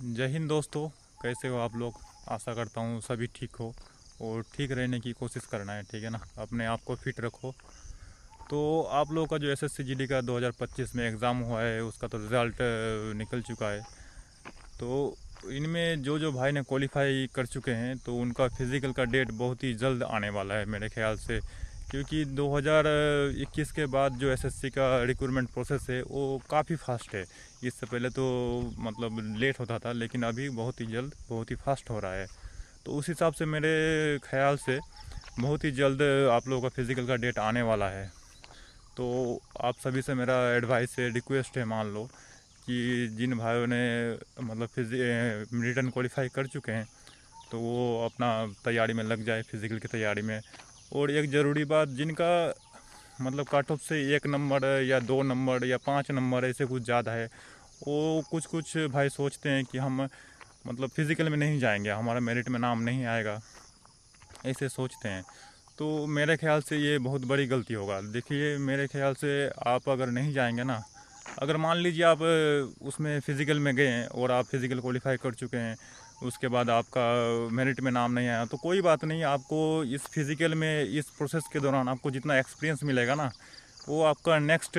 जय हिंद दोस्तों। कैसे हो आप लोग? आशा करता हूँ सभी ठीक हो और ठीक रहने की कोशिश करना है, ठीक है ना। अपने आप को फिट रखो। तो आप लोगों का जो एसएससी जीडी का 2025 में एग्ज़ाम हुआ है उसका तो रिज़ल्ट निकल चुका है। तो इनमें जो जो भाई ने क्वालिफाई कर चुके हैं तो उनका फिज़िकल का डेट बहुत ही जल्द आने वाला है मेरे ख्याल से, क्योंकि 2021 के बाद जो एसएससी का रिक्रूटमेंट प्रोसेस है वो काफ़ी फास्ट है। इससे पहले तो मतलब लेट होता था, लेकिन अभी बहुत ही जल्द बहुत ही फास्ट हो रहा है। तो उस हिसाब से मेरे ख्याल से बहुत ही जल्द आप लोगों का फिज़िकल का डेट आने वाला है। तो आप सभी से मेरा एडवाइस है, रिक्वेस्ट है, मान लो कि जिन भाइयों ने मतलब रिटर्न क्वालिफाई कर चुके हैं तो वो अपना तैयारी में लग जाए, फिज़िकल की तैयारी में। और एक ज़रूरी बात, जिनका मतलब कट ऑफ से 1 नंबर या 2 नंबर या 5 नंबर ऐसे कुछ ज़्यादा है, वो कुछ कुछ भाई सोचते हैं कि हम मतलब फिज़िकल में नहीं जाएंगे, हमारा मेरिट में नाम नहीं आएगा, ऐसे सोचते हैं। तो मेरे ख्याल से ये बहुत बड़ी गलती होगा। देखिए, मेरे ख्याल से आप अगर नहीं जाएंगे ना, अगर मान लीजिए आप उसमें फ़िज़िकल में गए हैं और आप फ़िज़िकल क्वालिफाई कर चुके हैं, उसके बाद आपका मेरिट में नाम नहीं आया, तो कोई बात नहीं। आपको इस फ़िज़िकल में इस प्रोसेस के दौरान आपको जितना एक्सपीरियंस मिलेगा ना, वो आपका नेक्स्ट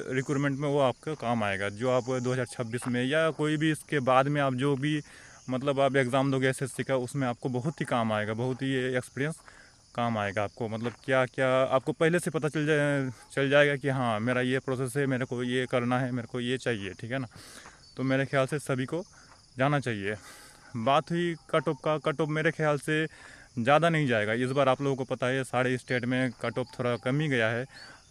रिक्रूटमेंट में वो आपका काम आएगा। जो आप 2026 में या कोई भी इसके बाद में आप जो भी मतलब आप एग्ज़ाम दोगे एसएससी का, उसमें आपको बहुत ही काम आएगा, बहुत ही एक्सपीरियंस काम आएगा आपको। मतलब क्या क्या आपको पहले से पता चल जाएगा कि हाँ, मेरा ये प्रोसेस है, मेरे को ये करना है, मेरे को ये चाहिए, ठीक है ना। तो मेरे ख्याल से सभी को जाना चाहिए। बात हुई कट ऑफ का, कट ऑफ मेरे ख्याल से ज़्यादा नहीं जाएगा इस बार। आप लोगों को पता है सारे स्टेट में कट ऑफ थोड़ा कम ही गया है।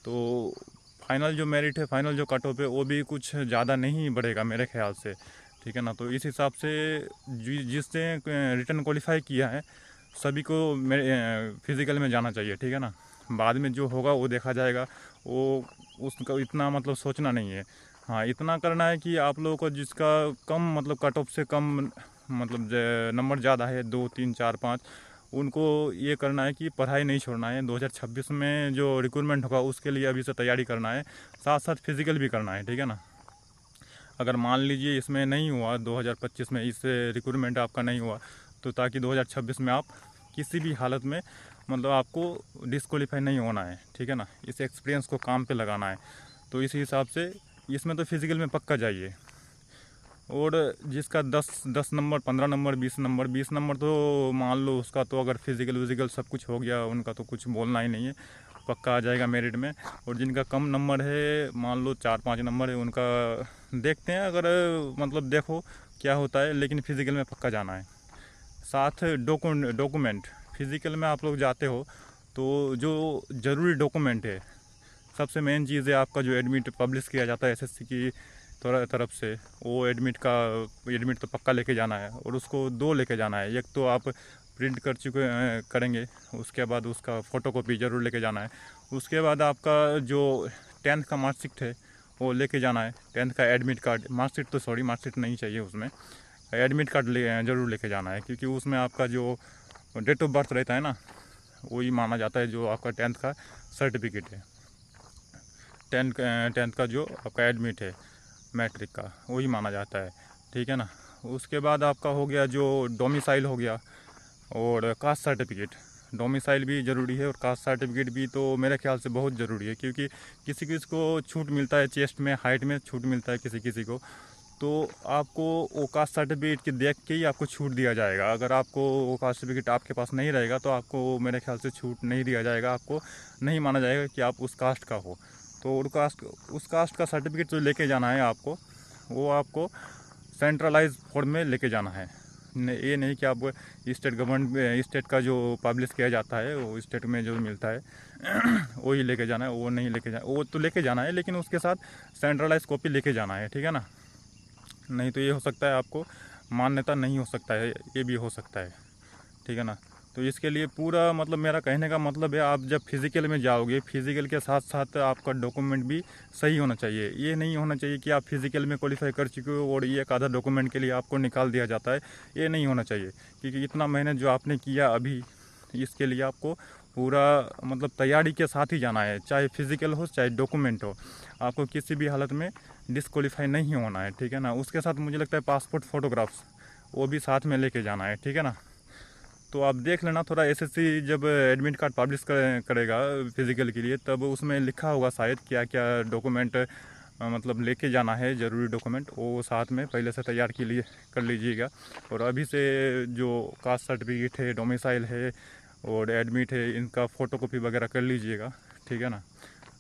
तो फाइनल जो मेरिट है, फाइनल जो कट ऑफ है, वो भी कुछ ज़्यादा नहीं बढ़ेगा मेरे ख्याल से, ठीक है ना। तो इस हिसाब से जिसने रिटर्न क्वालिफाई किया है सभी को फिज़िकल में जाना चाहिए, ठीक है ना। बाद में जो होगा वो देखा जाएगा, वो उसका इतना मतलब सोचना नहीं है। हाँ, इतना करना है कि आप लोगों को जिसका कम मतलब कट ऑफ से कम मतलब नंबर ज़्यादा है, 2 3 4 5, उनको ये करना है कि पढ़ाई नहीं छोड़ना है। 2026 में जो रिक्रूटमेंट होगा उसके लिए अभी से तैयारी करना है, साथ साथ फिज़िकल भी करना है, ठीक है ना। अगर मान लीजिए इसमें नहीं हुआ, 2025 में इस रिक्रूटमेंट आपका नहीं हुआ, तो ताकि 2026 में आप किसी भी हालत में मतलब आपको डिस्क्वालीफाई नहीं होना है, ठीक है ना। इस एक्सपीरियंस को काम पे लगाना है। तो इसी हिसाब से इसमें तो फिज़िकल में पक्का जाइए। और जिसका 10 10 नंबर, 15 नंबर, 20 नंबर, 20 नंबर तो मान लो उसका तो अगर फिज़िकल विज़िकल सब कुछ हो गया, उनका तो कुछ बोलना ही नहीं है, पक्का आ जाएगा मेरिट में। और जिनका कम नंबर है, मान लो 4 5 नंबर है, उनका देखते हैं, अगर मतलब देखो क्या होता है, लेकिन फ़िज़िकल में पक्का जाना है। साथ डॉक्यूमेंट, फिज़िकल में आप लोग जाते हो तो जो ज़रूरी डॉक्यूमेंट है, सबसे मेन चीज़ है आपका जो एडमिट पब्लिश किया जाता है एसएससी की तरफ से, वो एडमिट तो पक्का लेके जाना है। और उसको दो लेके जाना है, एक तो आप प्रिंट कर चुके करेंगे, उसके बाद उसका फ़ोटोकॉपी ज़रूर लेके जाना है। उसके बाद आपका जो 10th का मार्कशीट है वो लेके जाना है। 10th का एडमिट कार्ड, मार्कशीट तो सॉरी, मार्कशीट नहीं चाहिए उसमें, एडमिट कार्ड ज़रूर लेके जाना है, क्योंकि उसमें आपका जो डेट ऑफ बर्थ रहता है ना, वही माना जाता है जो आपका 10th का सर्टिफिकेट है। 10th का जो आपका एडमिट है मैट्रिक का, वही माना जाता है, ठीक है ना। उसके बाद आपका हो गया जो डोमिसाइल हो गया, और कास्ट सर्टिफिकेट। डोमिसाइल भी ज़रूरी है और कास्ट सर्टिफिकेट भी तो मेरे ख्याल से बहुत ज़रूरी है, क्योंकि किसी किसी को छूट मिलता है, चेस्ट में हाइट में छूट मिलता है किसी किसी को। तो आपको वो कास्ट सर्टिफिकेट के देख के ही आपको छूट दिया जाएगा। अगर आपको वो कास्ट सर्टिफिकेट आपके पास नहीं रहेगा तो आपको मेरे ख्याल से छूट नहीं दिया जाएगा, आपको नहीं माना जाएगा कि आप उस कास्ट का हो। तो उस कास्ट का सर्टिफिकेट जो लेके जाना है आपको, वो आपको सेंट्रलाइज फॉर्म में लेके जाना है। ये नहीं कि आप स्टेट गवर्नमेंट, स्टेट का जो पब्लिश किया जाता है वो स्टेट में जो मिलता है वही लेके जाना है, वो नहीं लेके जाना, वो तो लेके जाना है लेकिन उसके साथ सेंट्रलाइज कॉपी लेके जाना है, ठीक है ना। नहीं तो ये हो सकता है आपको मान्यता नहीं हो सकता है, ये भी हो सकता है, ठीक है ना। तो इसके लिए पूरा मतलब मेरा कहने का मतलब है, आप जब फिज़िकल में जाओगे, फिज़िकल के साथ साथ आपका डॉक्यूमेंट भी सही होना चाहिए। ये नहीं होना चाहिए कि आप फिज़िकल में क्वालिफाई कर चुके हो और ये एक आधा डॉक्यूमेंट के लिए आपको निकाल दिया जाता है, ये नहीं होना चाहिए। क्योंकि इतना मेहनत जो आपने किया अभी, इसके लिए आपको पूरा मतलब तैयारी के साथ ही जाना है, चाहे फिज़िकल हो चाहे डॉक्यूमेंट हो। आपको किसी भी हालत में डिस्क्वालीफाई नहीं होना है, ठीक है ना। उसके साथ मुझे लगता है पासपोर्ट फ़ोटोग्राफ्स, वो भी साथ में लेके जाना है, ठीक है ना। तो आप देख लेना थोड़ा, एसएससी जब एडमिट कार्ड पब्लिश करेगा फिज़िकल के लिए, तब उसमें लिखा होगा शायद क्या क्या डॉक्यूमेंट मतलब लेके जाना है, ज़रूरी डॉक्यूमेंट, वो साथ में पहले से तैयार कर लीजिएगा। और अभी से जो कास्ट सर्टिफिकेट है, डोमिसाइल है और एडमिट है, इनका फ़ोटोकॉपी वगैरह कर लीजिएगा, ठीक है ना।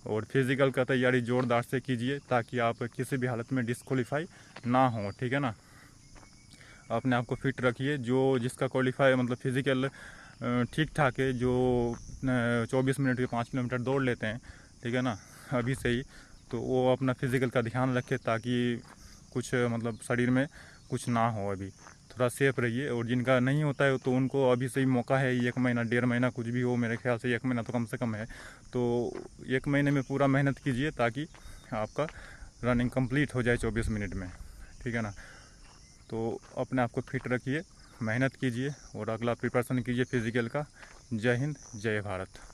और फिज़िकल का तैयारी ज़ोरदार से कीजिए ताकि आप किसी भी हालत में डिस्क्वालीफाई ना हो, ठीक है ना। अपने आप को फिट रखिए। जो जिसका क्वालिफाई मतलब फिज़िकल ठीक ठाक है, जो 24 मिनट के 5 किलोमीटर दौड़ लेते हैं, ठीक है ना, अभी से ही, तो वो अपना फिज़िकल का ध्यान रखे ताकि कुछ मतलब शरीर में कुछ ना हो। अभी थोड़ा सेफ रहिए। और जिनका नहीं होता है तो उनको अभी से ही मौका है, 1 महीना 1.5 महीना कुछ भी हो, मेरे ख्याल से 1 महीना तो कम से कम है, तो 1 महीने में पूरा मेहनत कीजिए ताकि आपका रनिंग कंप्लीट हो जाए 24 मिनट में, ठीक है ना। तो अपने आप को फिट रखिए, मेहनत कीजिए और अगला प्रिपरेशन कीजिए फिज़िकल का। जय हिंद, जय भारत।